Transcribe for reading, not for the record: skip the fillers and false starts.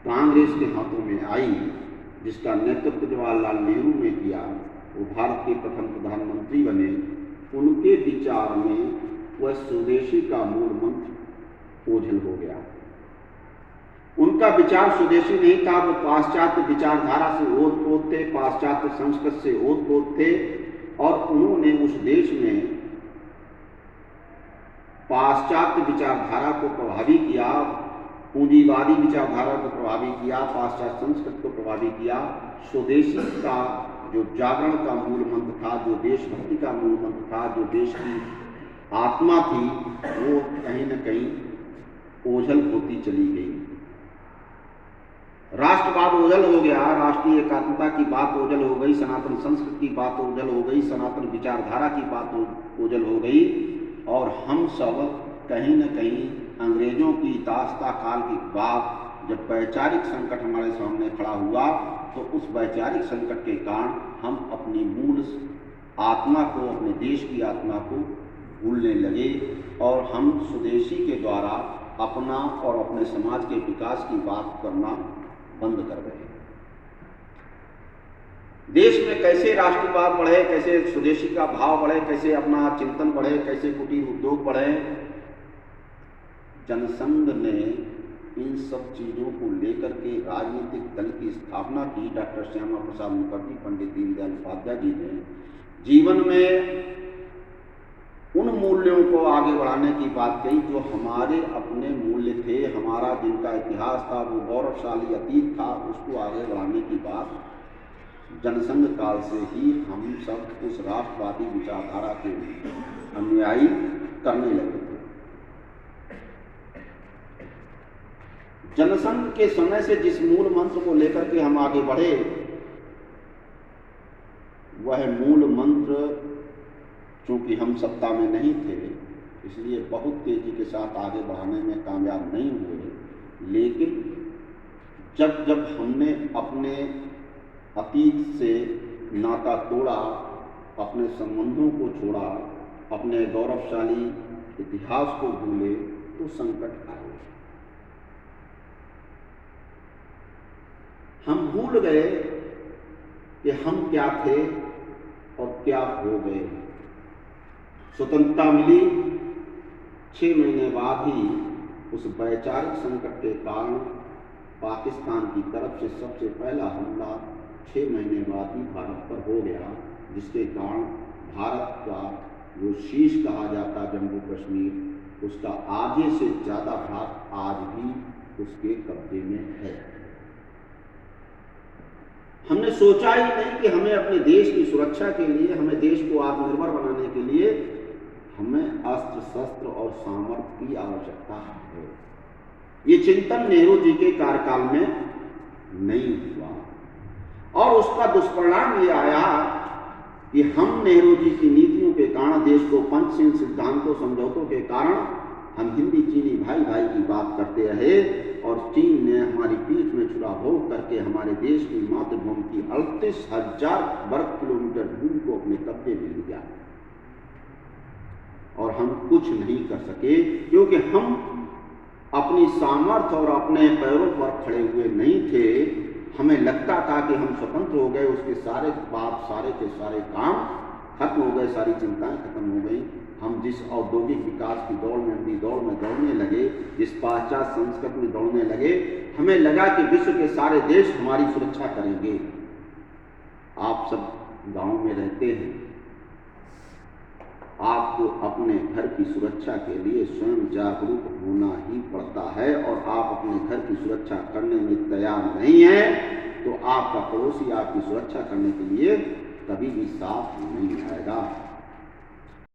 कांग्रेस के हाथों में आई, जिसका नेतृत्व जवाहरलाल नेहरू ने किया, वो भारत के प्रथम प्रधानमंत्री बने। उनके विचार में वह स्वदेशी का मूल मंत्र ओझल हो गया। उनका विचार स्वदेशी नहीं था, वो पाश्चात्य विचारधारा से ओतप्रोत थे, पाश्चात्य संस्कृत से ओतप्रोत थे, और उन्होंने उस देश में पाश्चात्य विचारधारा को प्रभावी किया, पूंजीवादी विचारधारा को प्रभावी किया, पाश्चात्य संस्कृत को प्रभावी किया। स्वदेशी का जो जागरण का मूल मंत्र था, जो देशभक्ति का मूल मंत्र था, जो देश की आत्मा थी, वो कहीं न कहीं ओझल होती चली गई। राष्ट्रवाद ओझल हो गया, राष्ट्रीय एकात्मता की बात ओझल हो गई, सनातन संस्कृति की बात ओझल हो गई, सनातन विचारधारा की बात ओझल हो गई, और हम सब कहीं न कहीं अंग्रेजों की दास्ता काल के बाद जब वैचारिक संकट हमारे सामने खड़ा हुआ, तो उस वैचारिक संकट के कारण हम अपनी मूल आत्मा को, अपने देश की आत्मा को भूलने लगे, और हम स्वदेशी के द्वारा अपना और अपने समाज के विकास की बात करना बंद कर गए। देश में कैसे राष्ट्रवाद बढ़े, कैसे स्वदेशी का भाव बढ़े, कैसे अपना चिंतन बढ़े, कैसे कुटीर उद्योग बढ़े, जनसंघ ने इन सब चीज़ों को लेकर के राजनीतिक दल की स्थापना की। डॉक्टर श्यामा प्रसाद मुखर्जी, पंडित दीनदयाल उपाध्याय जी ने जीवन में उन मूल्यों को आगे बढ़ाने की बात कही जो हमारे अपने मूल्य थे, हमारा जिनका इतिहास था, वो गौरवशाली अतीत था, उसको आगे बढ़ाने की बात जनसंघ काल से ही हम सब उस राष्ट्रवादी विचारधारा के अनुयायी करने लगे थे। जनसंघ के समय से जिस मूल मंत्र को लेकर के हम आगे बढ़े, वह मूल मंत्र, चूंकि हम सत्ता में नहीं थे, इसलिए बहुत तेजी के साथ आगे बढ़ाने में कामयाब नहीं हुए। लेकिन जब जब हमने अपने अतीत से नाता तोड़ा, अपने संबंधों को छोड़ा, अपने गौरवशाली इतिहास को भूले, तो संकट आए। हम भूल गए कि हम क्या थे और क्या हो गए। स्वतंत्रता मिली, 6 महीने बाद ही उस वैचारिक संकट के कारण पाकिस्तान की तरफ से सबसे पहला हमला 6 महीने बाद ही भारत पर हो गया, जिसके कारण भारत का जो शीश कहा जाता जम्मू कश्मीर, उसका आधे से ज़्यादा भाग आज भी उसके कब्जे में है। हमने सोचा ही नहीं कि हमें अपने देश की सुरक्षा के लिए, हमें देश को आत्मनिर्भर बनाने के लिए हमें अस्त्र शस्त्र और सामर्थ्य की आवश्यकता है। ये चिंतन नेहरू जी के कार्यकाल में नहीं हुआ, और उसका दुष्परिणाम ये आया कि हम नेहरू जी की नीतियों के कारण, देश को पंचशील सिद्धांतों समझौतों के कारण हम हिंदी चीनी भाई भाई की बात करते रहे, और चीन ने हमारी पीठ में छुरा भोग करके हमारे देश की मातृभूमि की 38,000 वर्ग किलोमीटर भूमि को अपने कब्जे में लिया, और हम कुछ नहीं कर सके, क्योंकि हम अपनी सामर्थ्य और अपने पैरों पर खड़े हुए नहीं थे। हमें लगता था कि हम स्वतंत्र हो गए, उसके सारे बात, सारे के सारे काम खत्म हो गए, सारी चिंताएं खत्म हो गई। हम जिस औद्योगिक विकास की दौड़ में दौड़ने लगे, जिस पाश्चात्य संस्कृति में दौड़ने लगे, हमें लगा कि विश्व के सारे देश हमारी सुरक्षा करेंगे। आप सब गांव में रहते हैं, आपको अपने घर की सुरक्षा के लिए स्वयं जागरूक होना ही पड़ता है, और आप अपने घर की सुरक्षा करने में तैयार नहीं हैं, तो आपका पड़ोसी आपकी सुरक्षा करने के लिए कभी भी साथ नहीं आएगा।